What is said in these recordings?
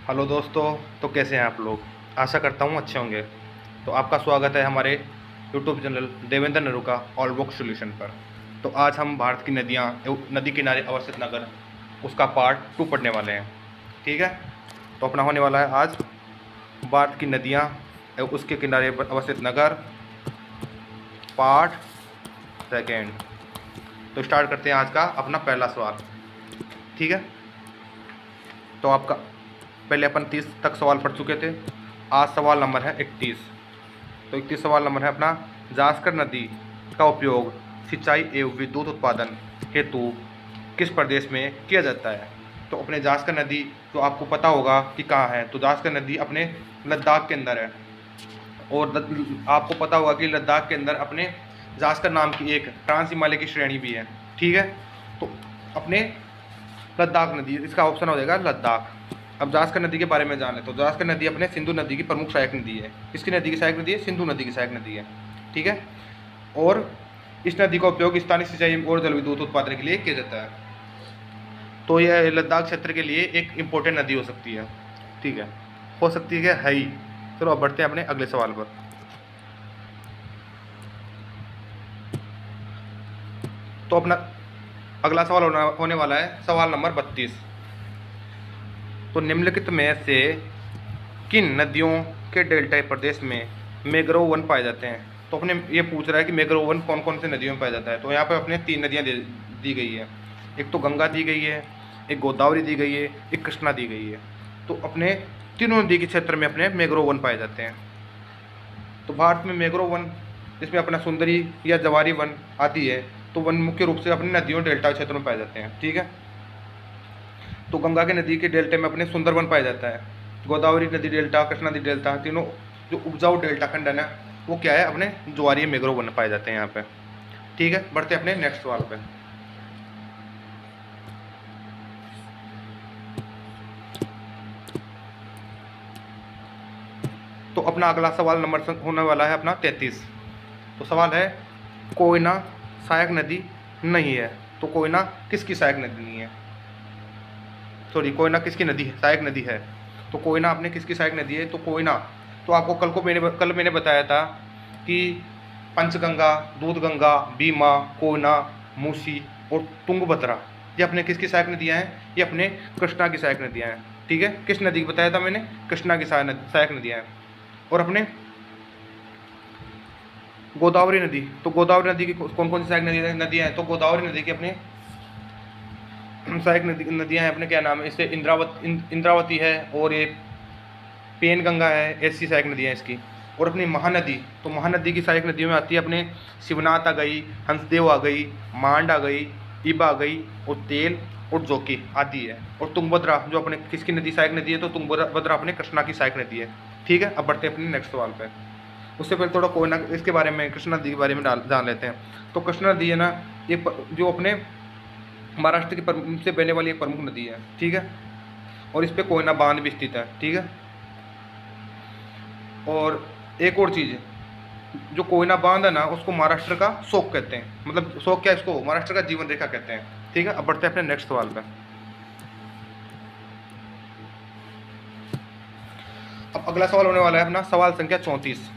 Hello दोस्तों। तो कैसे हैं आप लोग? आशा करता हूँ अच्छे होंगे। तो आपका स्वागत है हमारे YouTube channel Devendra Naruka all book solution पर। तो आज हम भारत की नदियाँ नदी किनारे अवस्थित नगर उसका पार्ट 2 पढ़ने वाले हैं। ठीक है। तो अपना होने वाला है आज भारत की नदियाँ एवं उसके किनारे पर अवस्थित नगर पार्ट सेकेंड। तो स्टार्ट करते हैं आज का अपना पहला सवाल। ठीक है। तो आपका पहले अपन 30 तक सवाल पढ़ चुके थे। आज सवाल नंबर है 31। तो 31 सवाल नंबर है अपना, जास्कर नदी का उपयोग सिंचाई एवं विद्युत उत्पादन हेतु किस प्रदेश में किया जाता है? तो अपने जास्कर नदी जो आपको पता होगा कि कहाँ है, तो जास्कर नदी अपने लद्दाख के अंदर है। और आपको पता होगा कि लद्दाख के अंदर अपने जास्कर नाम की एक ट्रांस हिमालय की श्रेणी भी है। ठीक है। तो अपने लद्दाख नदी, इसका ऑप्शन हो जाएगा लद्दाख। अब जास्कर नदी के बारे में जाने तो जास्कर नदी अपने सिंधु नदी की प्रमुख सहायक नदी है। किसकी नदी की सहायक नदी है? सिंधु नदी की सहायक नदी है। ठीक है। और इस नदी का उपयोग स्थानीय सिंचाई और जल विद्युत उत्पादन के लिए किया जाता है। तो यह लद्दाख क्षेत्र के लिए एक इम्पोर्टेंट नदी हो सकती है। ठीक है, हो सकती है ही। चलो अब बढ़ते हैं अपने अगले सवाल पर। तो अपना अगला सवाल होने वाला है सवाल नंबर 32। तो निम्नलिखित में से किन नदियों के डेल्टा प्रदेश में मैंग्रोव वन पाए जाते हैं? तो अपने ये पूछ रहा है कि मैंग्रोव वन कौन कौन से नदियों में पाया जाता है। तो यहाँ पे अपने 3 नदियाँ दी गई है। एक तो गंगा दी गई है, एक गोदावरी दी गई है, एक कृष्णा दी गई है। तो अपने तीनों नदी के क्षेत्र में अपने मैंग्रोव वन पाए जाते हैं। तो भारत में मैंग्रोव वन जिसमें अपना सुंदरी या जवारी वन आती है, तो वन मुख्य रूप से अपनी नदियों डेल्टा क्षेत्र में पाए जाते हैं। ठीक है। तो गंगा के नदी के डेल्टा में अपने सुंदरवन पाया जाता है। गोदावरी नदी डेल्टा, कृष्णा नदी डेल्टा, तीनों जो उपजाऊ डेल्टा खंड है ना, वो क्या है, अपने ज्वारीय मैंग्रोव वन पाए जाते हैं यहाँ पे। ठीक है। बढ़ते अपने नेक्स्ट सवाल पे। तो अपना अगला सवाल नंबर होने वाला है अपना 33। तो सवाल है, कोयना सहायक नदी नहीं है। तो कोयना किसकी सहायक नदी नहीं है? सॉरी, कोयना किसकी नदी है? सहायक नदी है। तो कोयना अपने किसकी सहायक नदी है? तो कोयना तो आपको कल मैंने बताया था कि पंचगंगा, दूधगंगा, भीमा, कोयना, मूसी और तुंगभद्रा, ये अपने किसकी सहायक नदियाँ हैं? ये अपने कृष्णा की सहायक नदियाँ हैं। ठीक है। किस नदी की बताया था मैंने? कृष्णा की सहायक नदियाँ हैं। और अपने गोदावरी नदी, तो गोदावरी नदी की कौन कौन सी सहायक नदियाँ हैं? तो गोदावरी नदी की अपने सहायक नदियाँ हैं अपने, क्या नाम है इससे, इंद्रावती है और ये पेन गंगा है, ऐसी सहायक नदियाँ हैं इसकी। और अपनी महानदी, तो महानदी की सहायक नदियों में आती है अपने शिवनाथ आ गई, हंसदेव आ गई, मांड आ गई, इब आ गई और तेल और जोकी आती है। और तुंगभद्रा जो अपने किसकी नदी सहायक नदी है? तो तुंगभद्रा अपने कृष्णा की सहायक नदी है। ठीक है। अब बढ़ते हैं अपने नेक्स्ट सवाल पे। उससे पहले थोड़ा कोयना इसके बारे में, कृष्णा नदी के बारे में जान लेते हैं। तो कृष्णा नदी है ना, ये जो अपने महाराष्ट्र की से बहने वाली एक प्रमुख नदी है। ठीक है। और इस पे कोयना बांध भी स्थित है। ठीक है। और एक और चीज़, जो कोयना बांध है ना, उसको महाराष्ट्र का शोक कहते हैं। मतलब शोक क्या, इसको महाराष्ट्र का जीवन रेखा कहते हैं। ठीक है। अब बढ़ते हैं अपने नेक्स्ट सवाल पे। अब अगला सवाल होने वाला है अपना सवाल संख्या 34।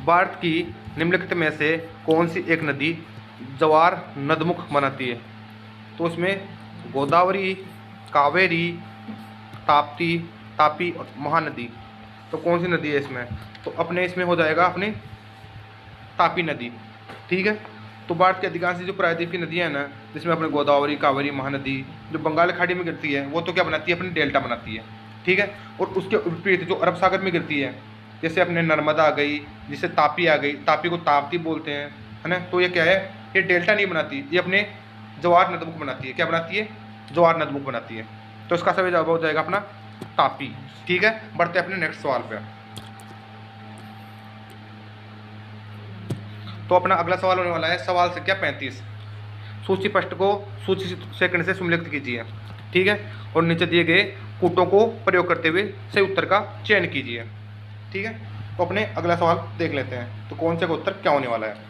भारत की निम्नलिखित में से कौन सी एक नदी जवार नदमुख बनाती है? तो उसमें गोदावरी, कावेरी, ताप्ती, तापी और महानदी, तो कौन सी नदी है इसमें? तो अपने इसमें हो जाएगा अपने तापी नदी। ठीक है। तो भारत की अधिकांश जो प्रायद्वीप की नदियाँ हैं ना, जिसमें अपने गोदावरी, कावेरी, महानदी, जो बंगाल खाड़ी में गिरती है, वो तो क्या बनाती है? अपनी डेल्टा बनाती है। ठीक है। और उसके विपरीत जो अरब सागर में गिरती है, जैसे अपने नर्मदा आ गई, जिससे तापी आ गई, तापी को ताप्ती बोलते हैं, है ना, तो ये क्या है, ये डेल्टा नहीं बनाती, ये अपने ज्वार नदमुख बनाती है। क्या बनाती है? ज्वार नदमुख बनाती है। तो इसका सही जवाब हो जाएगा अपना तापी। ठीक है। बढ़ते अपने नेक्स्ट सवाल पे। तो अपना अगला सवाल होने वाला है सवाल संख्या 35। सूची पृष्ठ को सूची सेकंड से सुमेलित कीजिए। ठीक है। और नीचे दिए गए कूटों को प्रयोग करते हुए सही उत्तर का चयन कीजिए। ठीक है। तो अपने अगला सवाल देख लेते हैं, तो कौन से का उत्तर क्या होने वाला है।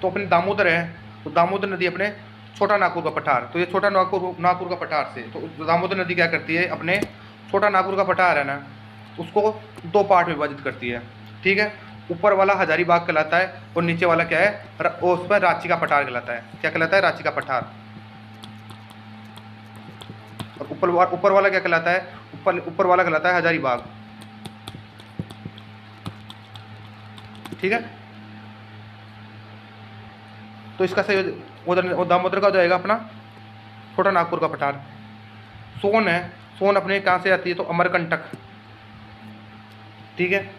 तो अपने दामोदर है, तो दामोदर नदी अपने छोटा नागपुर का पठार। तो ये छोटा नागपुर का पठार से तो दामोदर नदी क्या करती है, अपने छोटा नागपुर का पठार है ना, उसको दो पार्ट में विभाजित करती है। ठीक है, ऊपर वाला हजारीबाग कहलाता है और नीचे वाला क्या है, उस पर रांची का पठार कहलाता है। क्या कहलाता है, रांची का पठार। और ऊपर वाला क्या कहलाता है, ऊपर वाला कहलाता है हजारीबाग। ठीक है, तो इसका सही उधर दामोदर का हो जाएगा अपना छोटा नागपुर का पठार। सोन है, सोन अपने कहाँ से आती है, तो अमरकंटक। ठीक है,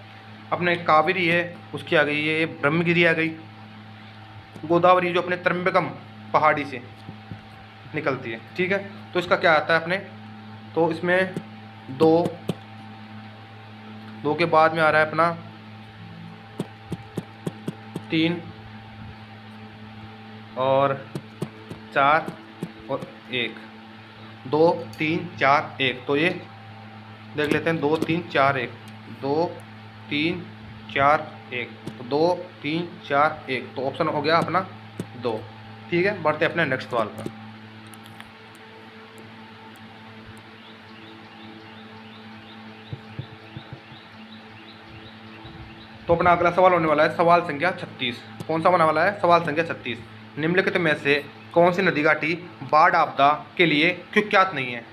अपने कावेरी है उसकी आ गई, ये ब्रह्मगिरी आ गई। गोदावरी जो अपने त्र्यंबकम पहाड़ी से निकलती है। ठीक है, तो इसका क्या आता है अपने, तो इसमें दो के बाद में आ रहा है अपना 3 और 4 और 1, 2 3 4 1। तो ये देख लेते हैं, 2 3 4 1, 2 3 4 1, तो 2 3 4 1, तो ऑप्शन हो गया अपना 2। ठीक है, बढ़ते अपने नेक्स्ट सवाल पर। तो अपना अगला सवाल होने वाला है सवाल संख्या 36। कौन सा होने वाला है, सवाल संख्या 36। निम्नलिखित में से कौन सी नदी घाटी बाढ़ आपदा के लिए कुख्यात नहीं है।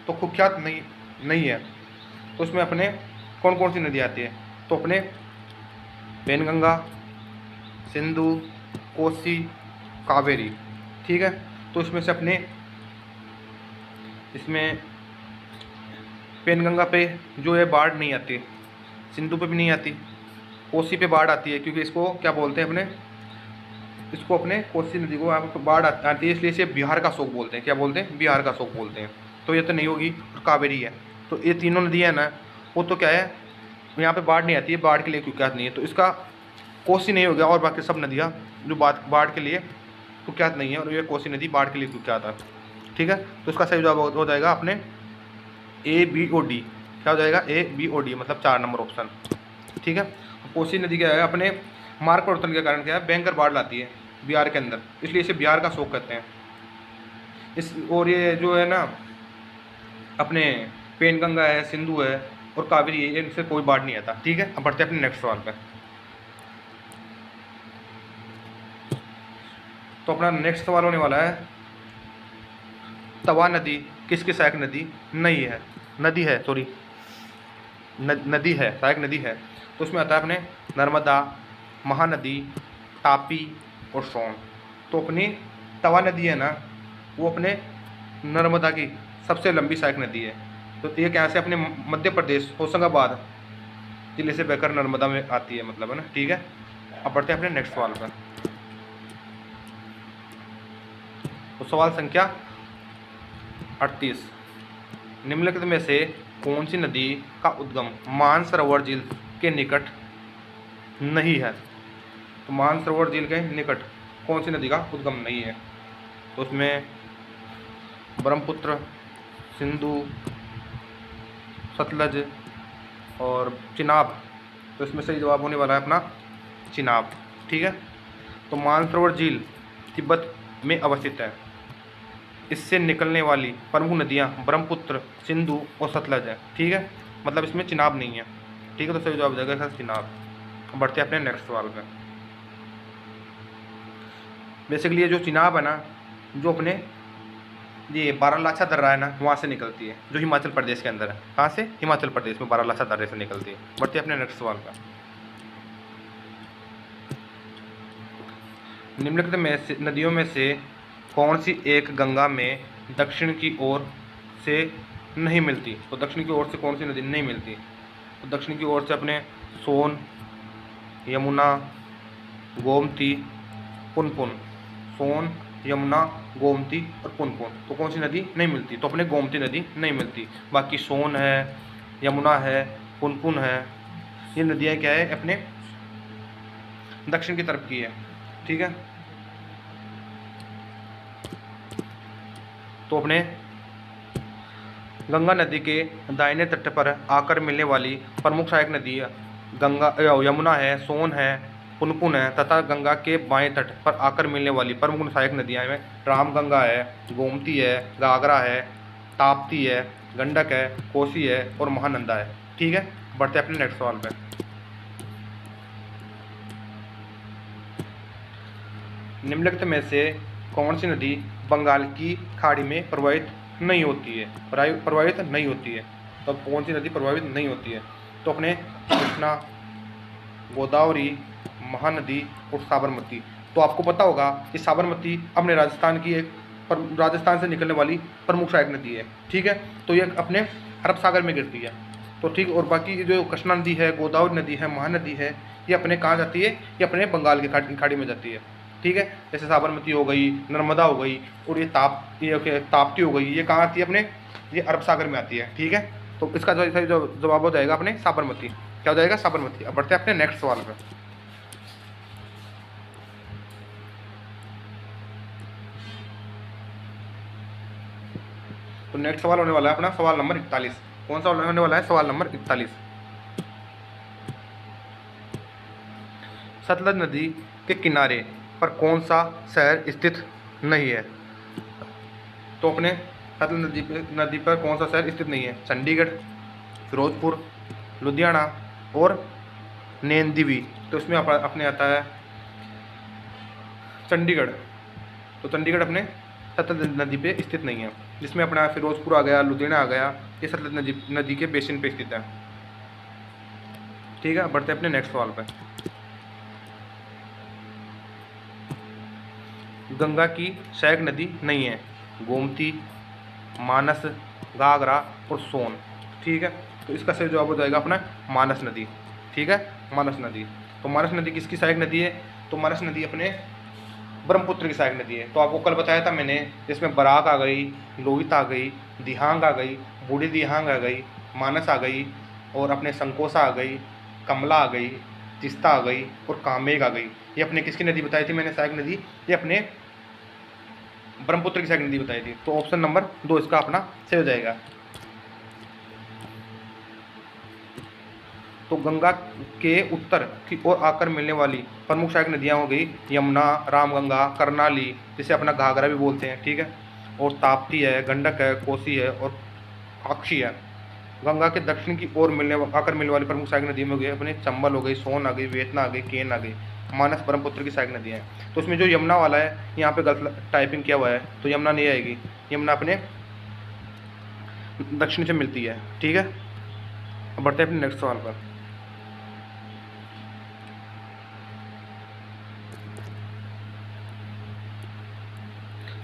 तो कुख्यात नहीं है, तो उसमें अपने कौन कौन सी नदी आती है, तो अपने पेनगंगा, सिंधु, कोसी, कावेरी। ठीक है, तो इसमें से अपने इसमें पेनगंगा पे जो है बाढ़ नहीं आती, सिंधु पे भी नहीं आती, कोसी पे बाढ़ आती है, क्योंकि इसको क्या बोलते हैं अपने, इसको अपने कोसी नदी को यहाँ पर बाढ़ आती है, इसलिए इसे बिहार का शोक बोलते हैं। क्या बोलते हैं, बिहार का शोक बोलते हैं। तो ये तो नहीं होगी, और कावेरी है। तो ये तीनों नदियाँ हैं ना, वो तो क्या है, यहाँ पे बाढ़ नहीं आती है, बाढ़ के लिए कुख्यात नहीं है। तो इसका कोसी नहीं हो गया, और बाकी सब नदियाँ जो बाढ़ के लिए कुख्यात नहीं है, और ये कोसी नदी बाढ़ के लिए कुख्यात है। ठीक है, तो इसका सही जवाब हो जाएगा अपने ABOD। क्या हो जाएगा, ABOD, मतलब 4 नंबर ऑप्शन। ठीक है, कोसी नदी क्या है, अपने मार्ग परिवर्तन के कारण क्या है, भयंकर बाढ़ लाती है बिहार के अंदर, इसलिए इसे बिहार का शोक कहते हैं। और ये जो है ना अपने पेनगंगा है, सिंधु है और कावेरी है, इनसे कोई बाढ़ नहीं आता। ठीक है, अब बढ़ते हैं अपने नेक्स्ट सवाल पे। तो अपना नेक्स्ट सवाल होने वाला है तवा नदी किसकी सहायक नदी नहीं है, नदी है, सॉरी नदी है, सहायक नदी है। तो उसमें आता है अपने नर्मदा, महानदी, तापी और सोन। तो अपनी तवा नदी है ना, वो अपने नर्मदा की सबसे लंबी सहायक नदी है। तो ये क्या से अपने मध्य प्रदेश होशंगाबाद जिले से बहकर नर्मदा में आती है, मतलब है ना। ठीक है, अब बढ़ते हैं अपने नेक्स्ट सवाल पर। तो सवाल संख्या 38। निम्नलिखित में से कौन सी नदी का उद्गम मानसरोवर झील के निकट नहीं है। तो मानसरोवर झील के निकट कौन सी नदी का उद्गम नहीं है, तो उसमें ब्रह्मपुत्र, सिंधु, सतलज और चिनाब। तो इसमें सही जवाब होने वाला है अपना चिनाब। ठीक है, तो मानसरोवर झील तिब्बत में अवस्थित है। इससे निकलने वाली प्रमुख नदियाँ ब्रह्मपुत्र, सिंधु और सतलज है। ठीक है, मतलब इसमें चिनाब नहीं है। ठीक है, तो सही जवाब हो जाएगा चिनाब। बढ़ते हैं अपने नेक्स्ट सवाल पे। बेसिकली ये जो चिनाब है ना, जो अपने ये बारालाचा दर्रा है ना, वहाँ से निकलती है, जो हिमाचल प्रदेश के अंदर है। कहाँ से, हिमाचल प्रदेश में बारालाचा दर्रे से निकलती है। बढ़ते हैं अपने नेक्स्ट सवाल पे। निम्नलिखित में से नदियों में से कौन सी एक गंगा में दक्षिण की ओर से नहीं मिलती। तो दक्षिण की ओर से कौन सी नदी नहीं मिलती, तो दक्षिण की ओर से अपने सोन, यमुना, गोमती, पुनपुन। सोन, यमुना, गोमती और पुनपुन। तो कौन सी नदी नहीं मिलती, तो अपने गोमती नदी नहीं मिलती। बाकी सोन है, यमुना है, पुनपुन है, ये नदियाँ क्या है, अपने दक्षिण की तरफ की है। ठीक है, तो अपने गंगा नदी के दाहिने तट पर आकर मिलने वाली प्रमुख सहायक नदी गंगा, यमुना है, सोन है, पुनपुन है तथा गंगा के बाएं तट पर आकर मिलने वाली प्रमुख सहायक नदियां में रामगंगा है, गोमती है, घाघरा है, ताप्ती है, गंडक है, कोसी है और महानंदा है। ठीक है, बढ़ते हैं अपने नेक्स्ट सवाल पे। निम्नलिखित में से कौन सी नदी बंगाल की खाड़ी में प्रवाहित नहीं होती है? प्रवाहित नहीं होती है, तो कौन सी नदी प्रभावित नहीं होती है? तो अपने कृष्णा, गोदावरी, महानदी और साबरमती। तो आपको पता होगा कि साबरमती अपने राजस्थान से निकलने वाली प्रमुख सहायक नदी है। ठीक है, तो ये अपने अरब सागर में गिरती है। तो ठीक, और बाकी जो कृष्णा नदी है, गोदावरी नदी है, महानदी है, ये अपने कहाँ जाती है? ये अपने बंगाल की खाड़ी में जाती है। ठीक है, जैसे साबरमती हो गई, नर्मदा हो गई और ये ताप्ती हो गई, ये कहाँ आती है? अपने ये अरब सागर में आती है। ठीक है, तो इसका जो जवाब हो जाएगा अपने साबरमती। क्या हो जाएगा? साबरमती। अब बढ़ते हैं अपने नेक्स्ट सवाल पर। तो नेक्स्ट सवाल होने वाला है अपना सवाल नंबर 41। कौन सा होने वाला है? सवाल नंबर 41। सतलज नदी के किनारे पर कौन सा शहर स्थित नहीं है? तो अपने सतलज नदी पर कौन सा शहर स्थित नहीं है? चंडीगढ़, फिरोजपुर, लुधियाना और नैनीदीवी। तो इसमें अपने आता है चंडीगढ़। तो चंडीगढ़ अपने सतलज नदी पे स्थित नहीं है, जिसमें अपना फिरोजपुर आ गया, लुधियाना आ गया, ये सतलज नदी के बेसिन पे स्थित है। ठीक है, बढ़ते हैं अपने नेक्स्ट सवाल पे। गंगा की सहायक नदी नहीं है? गोमती, मानस, घाघरा और सोन। ठीक है, तो इसका सही जवाब हो जाएगा अपना मानस नदी। ठीक है, मानस नदी। तो मानस नदी किसकी सहायक नदी है? तो मानस नदी अपने ब्रह्मपुत्र की सहायक नदी है। तो आपको कल बताया था मैंने, जिसमें बराक आ गई, लोहित आ गई, दिहांग आ गई, बूढ़ी दिहांग आ गई, मानस आ गई और अपने संकोसा आ गई, कमला आ गई, तिस्ता आ गई और कामेग आ गई। ये अपने किसकी नदी बताई थी मैंने सहायक नदी? ये अपने ब्रह्मपुत्र की सहायक नदी बताई थी। तो ऑप्शन नंबर 2 इसका अपना सही हो जाएगा। तो गंगा के उत्तर की ओर आकर मिलने वाली प्रमुख सहायक नदियाँ हो गई यमुना, रामगंगा, करनाली, जिसे अपना घाघरा भी बोलते हैं। ठीक है, और ताप्ती है, गंडक है, कोसी है और अक्षी है। गंगा के दक्षिण की ओर आकर मिलने वाली प्रमुख सहायक नदियों में हो गई अपने चंबल हो गई, सोन आ गई, वेतना आ गई, केन आ गई, मानस ब्रह्मपुत्र की सहायक नदियाँ हैं। तो उसमें जो यमुना वाला है, यहाँ पे गलत टाइपिंग किया हुआ है, तो यमुना नहीं आएगी। यमुना अपने दक्षिण से मिलती है। ठीक है, अब बढ़ते हैं अपने नेक्स्ट सवाल पर।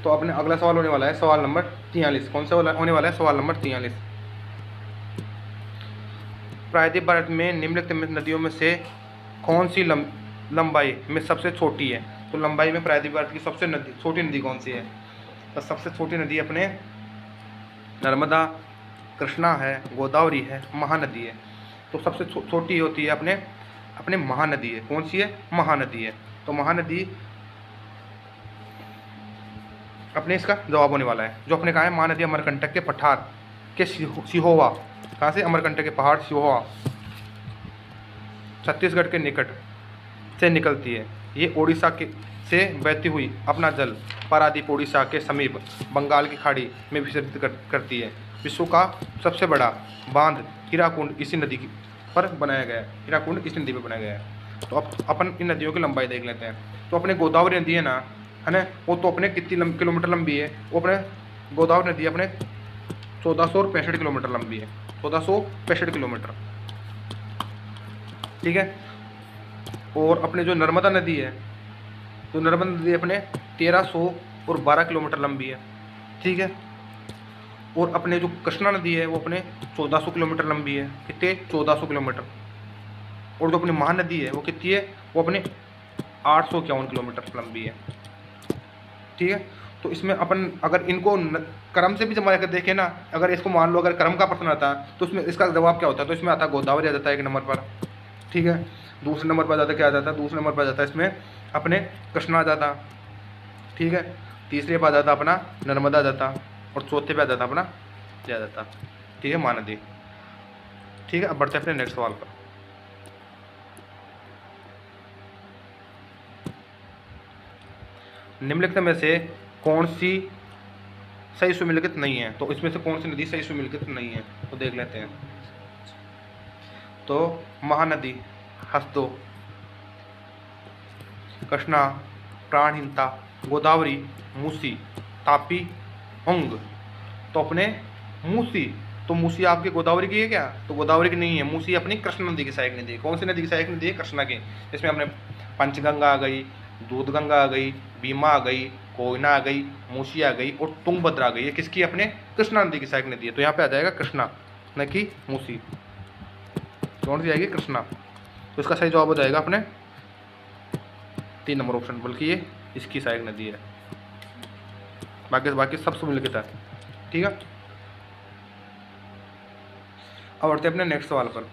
तो अपने अगला सवाल होने वाला है सवाल नंबर 43। कौन सा होने वाला है? सवाल नंबर 43। प्रायद्वीप भारत में निम्नलिखित नदियों में से कौन सी लंबाई में सबसे छोटी है? तो लंबाई में प्रायद्वीप भारत की सबसे छोटी नदी कौन सी है? तो सबसे छोटी नदी अपने नर्मदा, कृष्णा है, गोदावरी है, महानदी है। तो सबसे छोटी होती है अपने महानदी है। कौन सी है? महानदी है। तो महानदी अपने इसका जवाब होने वाला है। जो अपने कहा है महानदी अमरकंटक के पठार के सिहोवा, कहाँ से? अमरकंटक के पहाड़ सिहोवा, छत्तीसगढ़ के निकट से निकलती है। ये उड़ीसा के से बहती हुई अपना जल पारादीप उड़ीसा के समीप बंगाल की खाड़ी में विसर्जित करती है। विश्व का सबसे बड़ा बांध हीराकुंड इसी नदी पर बनाया गया है। हीराकुंड इसी नदी पर बनाया गया है। तो अब अपन इन नदियों की लंबाई देख लेते हैं। तो अपने गोदावरी नदी है ना, है ना, वो तो अपने कितनी किलोमीटर लंबी है? वो अपने गोदावरी नदी अपने 1465 किलोमीटर लंबी है। 1465 किलोमीटर। ठीक है, और अपने जो नर्मदा नदी है, तो नर्मदा नदी अपने 1312 किलोमीटर लंबी है। ठीक है, और अपने जो कृष्णा नदी है वो अपने 1400 किलोमीटर लंबी है। कितने? 1400 किलोमीटर। और जो अपनी महानदी है वो कितनी है? वो अपने 851 किलोमीटर लंबी है। ठीक है, तो इसमें अपन अगर इनको क्रम से भी जमा कर देखें ना, अगर इसको मान लो अगर क्रम का प्रश्न आता तो उसमें इसका जवाब क्या होता है? तो इसमें आता गोदावरी आ जाता है 1 नंबर पर। ठीक है, दूसरे नंबर पर आ जाता क्या आ जाता? दूसरे नंबर पर आ जाता है इसमें अपने कृष्णा आ जाता। ठीक है, तीसरे पर आ जाता अपना नर्मदा आ जाता और चौथे पे आ जाता अपना ये आ जाता। ठीक है, महानदी। ठीक है, अब बढ़ते हैं अपने नेक्स्ट सवाल पर। निम्नलिखित में से कौन सी सही सुमेलित नहीं है? तो इसमें से कौन सी नदी सही सुमेलित नहीं है, तो देख लेते हैं। तो महानदी, हसदो, कृष्णा, प्राणहिंसा, गोदावरी, मूसी, तापी, उंग। तो अपने मूसी, तो मूसी आपकी गोदावरी की है क्या? तो गोदावरी की नहीं है, मूसी अपनी कृष्ण नदी की सहायक नदी है। कौन सी नदी की सहायक नदी है? कृष्णा की। इसमें अपने पंचगंगा आ गई, दूधगंगा आ गई, भीमा आ गई, कोयना आ गई, मूसी आ गई और तुंगभद्रा आ गई। ये किसकी? अपने कृष्णा नदी की सहायक नदी है। तो यहाँ पे आ जाएगा कृष्णा, न कि मूसी। कौन सी आएगी? कृष्णा। तो इसका सही जवाब हो जाएगा अपने 3 नंबर ऑप्शन, बल्कि ये इसकी सहायक नदी है। बाकी सब सुमेलित है। ठीक है, अब बढ़ते अपने नेक्स्ट सवाल पर।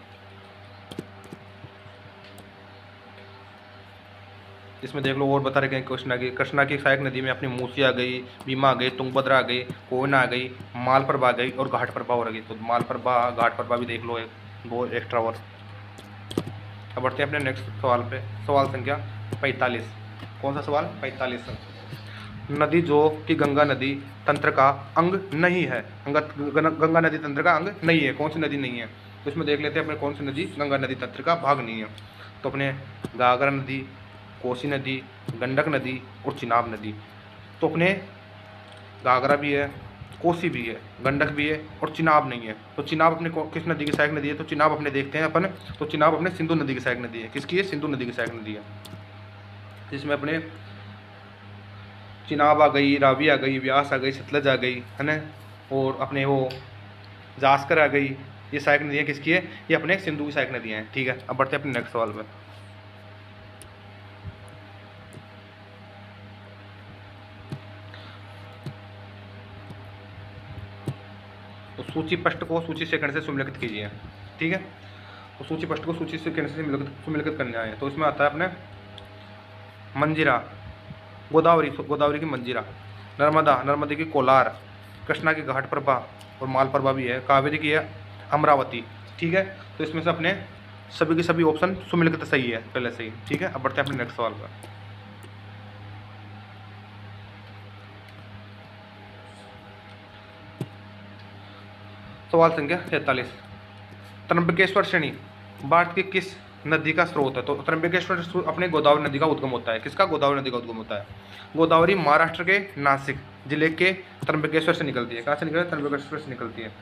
इसमें देख लो और बता रहे हैं कृष्णा की सहायक नदी में अपनी मूसी आ गई, भीमा आ गई, तुंगभद्रा आ गई, कोयना आ गई, मालप्रभा आ गई और घाटप्रभा हो गई। तो मालप्रभा घाटप्रभा भी देख लो, एक दो एक्स्ट्रा और। अब बढ़ते हैं अपने नेक्स्ट सवाल पे। सवाल संख्या 45। कौन सा सवाल? 45। नदी जो कि गंगा नदी तंत्र का अंग नहीं है। गंगा नदी तंत्र का अंग नहीं है। कौन सी नदी नहीं है? तो इसमें देख लेते हैं अपने कौन सी नदी गंगा नदी तंत्र का भाग नहीं है। तो अपने घाघरा नदी, कोसी नदी, गंडक नदी और चिनाब नदी। तो अपने घाघरा भी है, कोसी भी है, गंडक भी है और चिनाब नहीं है। तो चिनाब अपने किस नदी की सहायक नदी है? तो चिनाब अपने देखते हैं अपन। तो चिनाब अपने सिंधु नदी की सहायक नदी है। किसकी है? सिंधु नदी की सहायक नदी है। जिसमें अपने चिनाब आ गई, रावी आ गई, व्यास आ गई, सतलज आ गई, है ना, और अपने वो जास्कर आ गई। ये सहायक नदियाँ किसकी है? ये अपने सिंधु की सहायक नदियाँ हैं। ठीक है, अब बढ़ते हैं अपने नेक्स्ट सवाल पर। तो सूची पृष्ठ को सूची सेकंड से सुमेलित कीजिए। ठीक है, तो सूची पृष्ठ को सूची सेकंड से सुमेलित करना है। तो इसमें आता है अपने मंजीरा, गोदावरी की मंजीरा, नर्मदा की कोलार, कृष्णा की घाट प्रभा और माल प्रभा भी है, कावेरी की है अमरावती। ठीक है, तो इसमें से अपने सभी के सभी ऑप्शन सुमेलित सही है पहले से ही। ठीक है, अब बढ़ते हैं अपने नेक्स्ट सवाल पर। सवाल संख्या 43। त्र्यंबकेश्वर श्रेणी भारत की किस नदी का स्रोत है? तो त्र्यंबकेश्वर अपने गोदावरी नदी का उद्गम होता है। किसका? गोदावरी नदी का उद्गम होता है। गोदावरी महाराष्ट्र के नासिक जिले के त्र्यंबकेश्वर से निकलती है। कहाँ से निकलती है? त्र्यंबकेश्वर से निकलती है।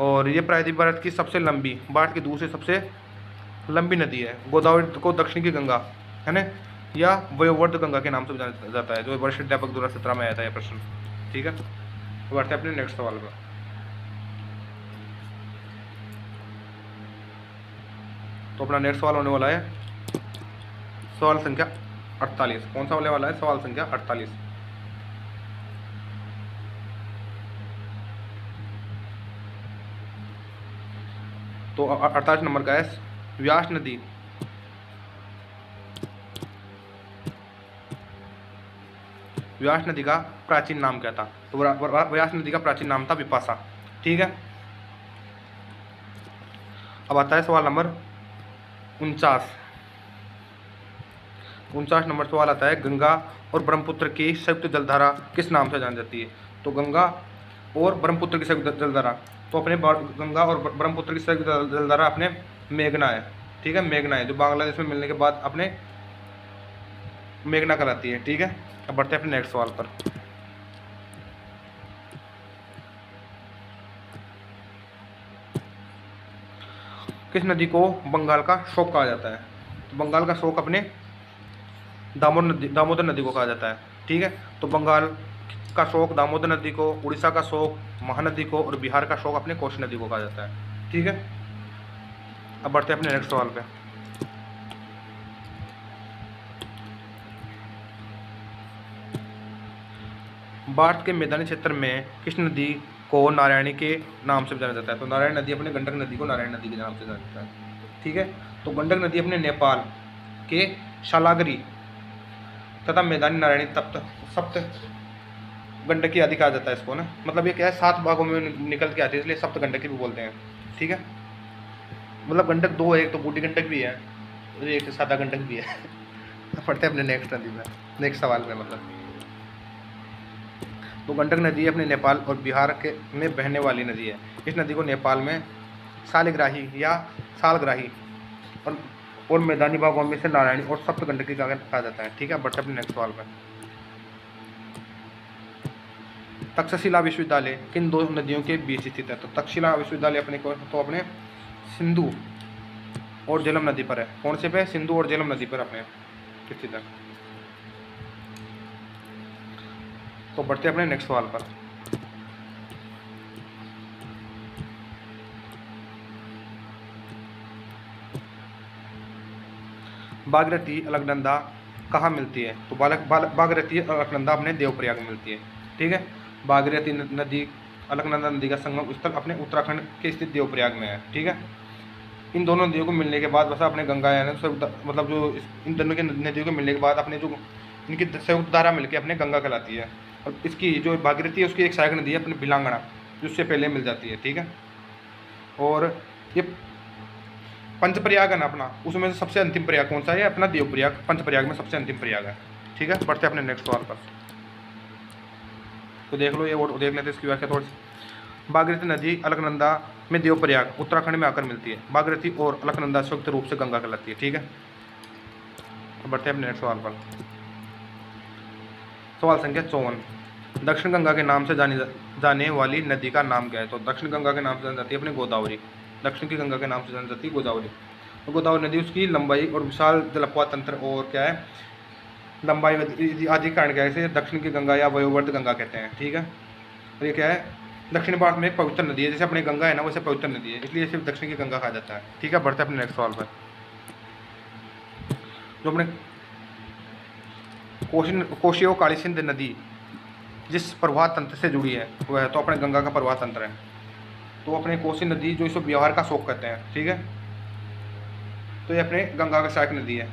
और ये प्रायद्वीप भारत की सबसे लंबी, भारत की दूसरी सबसे लंबी नदी है। गोदावरी को दक्षिण की गंगा, है ना, या वयोवर्ध गंगा के नाम से जाना जाता है, जो वरिष्ठ अध्यापक 2017 में आया था यह प्रश्न। ठीक है, तो बढ़ते हैं अपने नेक्स्ट सवाल पर। तो अपना नेक्स्ट सवाल होने वाला है सवाल संख्या 48। कौन सा होने वाला है? सवाल संख्या 48। तो 48 नंबर का है व्यास नदी का प्राचीन नाम क्या था? तो व्यास नदी का प्राचीन नाम था विपाशा। ठीक है, अब आता है सवाल नंबर 49। 49 नंबर सवाल आता है गंगा और ब्रह्मपुत्र की संयुक्त जलधारा किस नाम से जानी जाती है? तो गंगा और ब्रह्मपुत्र की संयुक्त जलधारा, तो अपने गंगा और ब्रह्मपुत्र की संयुक्त जलधारा अपने मेघना है। ठीक है, मेघना है, जो बांग्लादेश में मिलने के बाद अपने मेघना कहलाती है। ठीक है, अब बढ़ते हैं अपने नेक्स्ट सवाल पर। किस नदी को बंगाल का शोक कहा जाता है? तो बंगाल का शोक अपने दामोदर नदी को कहा जाता है। ठीक है, तो बंगाल का शोक दामोदर नदी को, उड़ीसा का शोक महानदी को और बिहार का शोक अपने कोसी नदी को कहा जाता है। ठीक है, अब बढ़ते हैं अपने नेक्स्ट सवाल पे। भारत के मैदानी क्षेत्र में किस नदी को नारायणी के नाम से जाना जाता है? तो नारायण नदी अपने गंडक नदी को नारायण नदी के नाम से जाना जाता है। ठीक है, तो गंडक नदी अपने नेपाल के शालागरी तथा मैदानी नारायणी सप्त गंडकी आदि कहा जाता है इसको ना। मतलब ये क्या है, 7 भागों में निकल के आती है, इसलिए सप्त गंडकी भी बोलते हैं। ठीक है, मतलब गंडक 2 है, एक तो बूढ़ी गंडक भी है, एक सादा गंडक भी है। पढ़ते हैं अपने नेक्स्ट नदी में, नेक्स्ट सवाल में मतलब। तो गंडक नदी अपने नेपाल और बिहार के में बहने वाली नदी है। इस नदी को नेपाल में सालिग्राही या सालग्राही और मैदानी भागों में से नारायणी और सप्त गंडकी कहा जाता है। ठीक है, बढ़ते अपने नेक्स्ट सवाल पर। तक्षशिला विश्वविद्यालय किन दो नदियों के बीच स्थित है? तो तक्षशिला विश्वविद्यालय अपने को तो अपने सिंधु और झेलम नदी पर है। कौन से पे? सिंधु और झेलम नदी पर अपने स्थित है। तो बढ़ते अपने नेक्स्ट सवाल पर। भागीरथी अलकनंदा कहाँ मिलती है? तो भागीरथी अलकनंदा अपने देवप्रयाग में मिलती है। ठीक है, भागीरथी नदी अलकनंदा नदी का संगम स्थल अपने उत्तराखंड के स्थित देवप्रयाग में है। ठीक है, इन दोनों नदियों को मिलने के बाद बस अपने गंगा यानी मतलब जो इन दोनों की नदियों को मिलने के बाद अपने जो इनकी संयुक्त धारा मिलकर अपने गंगा कहलाती है। और इसकी जो भागीरथी है उसकी एक सहायक नदी है अपनी भिलांगना, जो उससे पहले मिल जाती है। ठीक है, और ये पंचप्रयाग है ना अपना, उसमें से सबसे अंतिम प्रयाग कौन सा है? अपना देवप्रयाग पंचप्रयाग में सबसे अंतिम प्रयाग है। ठीक है, बढ़ते अपने नेक्स्ट सवाल पर। तो देख लो ये और देख लेते इसकी व्याख्या थोड़ी सी। भागीरथी नदी अलकनंदा में देवप्रयाग उत्तराखंड में आकर मिलती है। भागीरथी और अलकनंदा संयुक्त रूप से गंगा कहलाती है। ठीक है, तो बढ़ते हैं अपने नेक्स्ट सवाल पर। सवाल संख्या 54। दक्षिण गंगा के नाम से जाने वाली नदी का नाम क्या है? तो दक्षिण गंगा के नाम से जानी जाती है अपनी गोदावरी। दक्षिण की गंगा के नाम से जानी जाती है गोदावरी। तो गोदावरी नदी उसकी लंबाई और विशाल जलप्रवाह तंत्र और क्या है लंबाई आदि कारण क्या है इसे दक्षिण की गंगा या वायुवर्त गंगा कहते हैं। ठीक है, और ये क्या है दक्षिण भारत में एक पवित्र नदी है। जैसे अपनी गंगा है ना वैसे पवित्र नदी है, इसलिए सिर्फ दक्षिण की गंगा कहा जाता है। ठीक है, बढ़ते हैं अपने नेक्स्ट सवाल पर। जो अपने कोशी और काली सिंध नदी जिस प्रवाह तंत्र से जुड़ी है वह है तो अपने गंगा का प्रवाह तंत्र है। तो अपने कोसी नदी जो इसको बिहार का शोक कहते हैं। ठीक है, तो ये अपने गंगा का सहायक नदी है।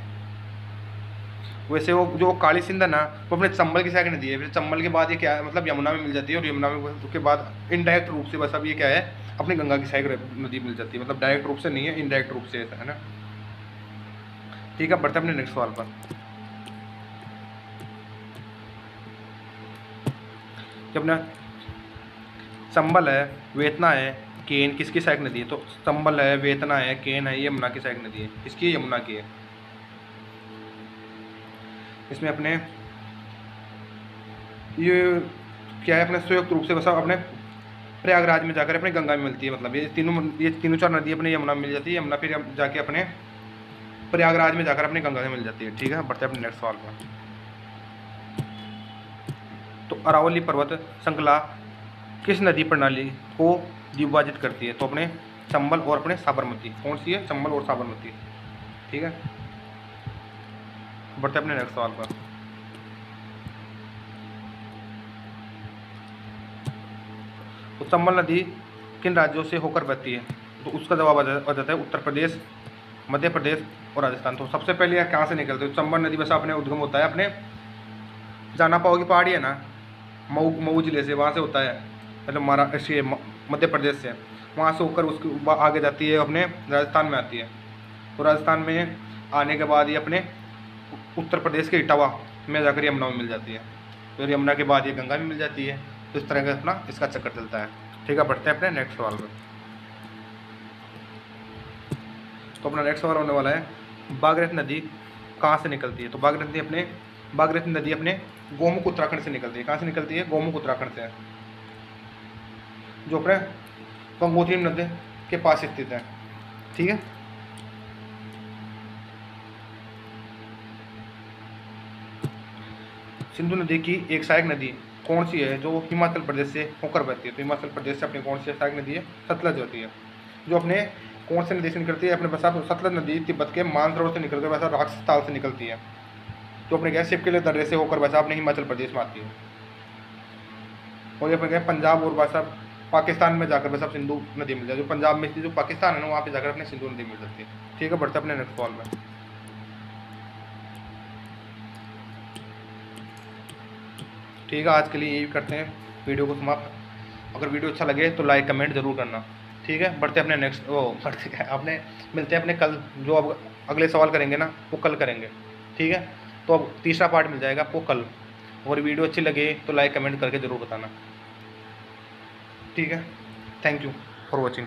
वैसे वो जो काली सिंध है ना वो अपने चंबल की सहायक नदी है। फिर चंबल के बाद ये क्या है मतलब यमुना में मिल जाती है, और यमुना में के बाद इनडायरेक्ट रूप से बस अब ये क्या है अपनी गंगा की सहायक नदी मिल जाती है। मतलब डायरेक्ट रूप से नहीं है, इनडायरेक्ट रूप से है ना। ठीक है, बढ़ते अपने नेक्स्ट सवाल पर। जब अपना चंबल है, वेतना है, केन किसकी सहायक नदी है? तो चंबल है, वेतना है, केन है, ये यमुना की सहायक नदी है। इसकी यमुना की है। इसमें अपने ये क्या है अपने संयुक्त रूप से बस अपने प्रयागराज में जाकर अपने गंगा में मिलती है। मतलब ये तीनों चार नदी अपने यमुना में मिल जाती है। यमुना फिर जाके अपने प्रयागराज में जाकर अपने गंगा में मिल जाती है। ठीक है, बढ़ते अपने नेक्स्ट सवाल पर। तो अरावली पर्वत श्रृंखला किस नदी प्रणाली को विभाजित करती है? तो अपने चंबल और अपने साबरमती। कौन सी है? चंबल और साबरमती। ठीक है, बढ़ते अपने नेक्स्ट सवाल पर। तो चंबल नदी किन राज्यों से होकर बहती है? तो उसका जवाब आ जाता है उत्तर प्रदेश, मध्य प्रदेश और राजस्थान। तो सबसे पहले कहाँ से निकलते हैं? चंबल नदी बस अपने उद्गम होता है अपने जाना पाओ की पहाड़ी है ना मऊ जिले से, वहाँ से होता है मतलब महाराष्ट्र मध्य प्रदेश से, वहाँ से होकर उसके आगे जाती है अपने राजस्थान में आती है। तो राजस्थान में आने के बाद ये अपने उत्तर प्रदेश के इटावा में जाकर यमुना में मिल जाती है। फिर यमुना के बाद ये गंगा में मिल जाती है। तो इस तरह का अपना इसका चक्कर चलता है। ठीक है, बढ़ते हैं अपने नेक्स्ट सवाल पर। तो अपना नेक्स्ट सवाल होने वाला है भागीरथी नदी कहाँ से निकलती है? तो भागीरथी नदी अपने गोमुख उत्तराखंड से निकलती है। कहाँ से निकलती है? गोमुख उत्तराखंड से, जो अपने गंगोत्री नदी के पास स्थित है। ठीक है, सिंधु नदी की एक सहायक नदी कौन सी है जो हिमाचल प्रदेश से होकर बहती है? तो हिमाचल प्रदेश से अपनी कौन सी सहायक नदी है? सतलज होती है। जो अपने कौन से नदी से निकलती है? अपने बसा सतलज नदी तिब्बत के मानसरोवर से निकलकर वैसा राक्षस ताल से निकलती है, जो अपने क्या शिव के लिए दर्रे से होकर बसा अपने हिमाचल प्रदेश में आती है। और ये अपने क्या पंजाब और बसा पाकिस्तान में जाकर बस अब सिंधु नदी मिल जाती है। जो पंजाब में जो पाकिस्तान है ना वहाँ पे जाकर अपने सिंधु नदी मिल जाती है। ठीक है, बढ़ते अपने नेक्स्ट सवाल में। ठीक है, आज के लिए यही करते हैं वीडियो को समाप्त। अगर वीडियो अच्छा लगे तो लाइक कमेंट जरूर करना। ठीक है, बढ़ते अपने नेक्स्ट बढ़ते अपने मिलते हैं अपने कल, जो अब अगले सवाल करेंगे ना वो कल करेंगे। ठीक है, तो अब तीसरा पार्ट मिल जाएगा आपको कल। और वीडियो अच्छी लगे तो लाइक कमेंट करके ज़रूर बताना। ठीक है, थैंक यू फॉर वॉचिंग।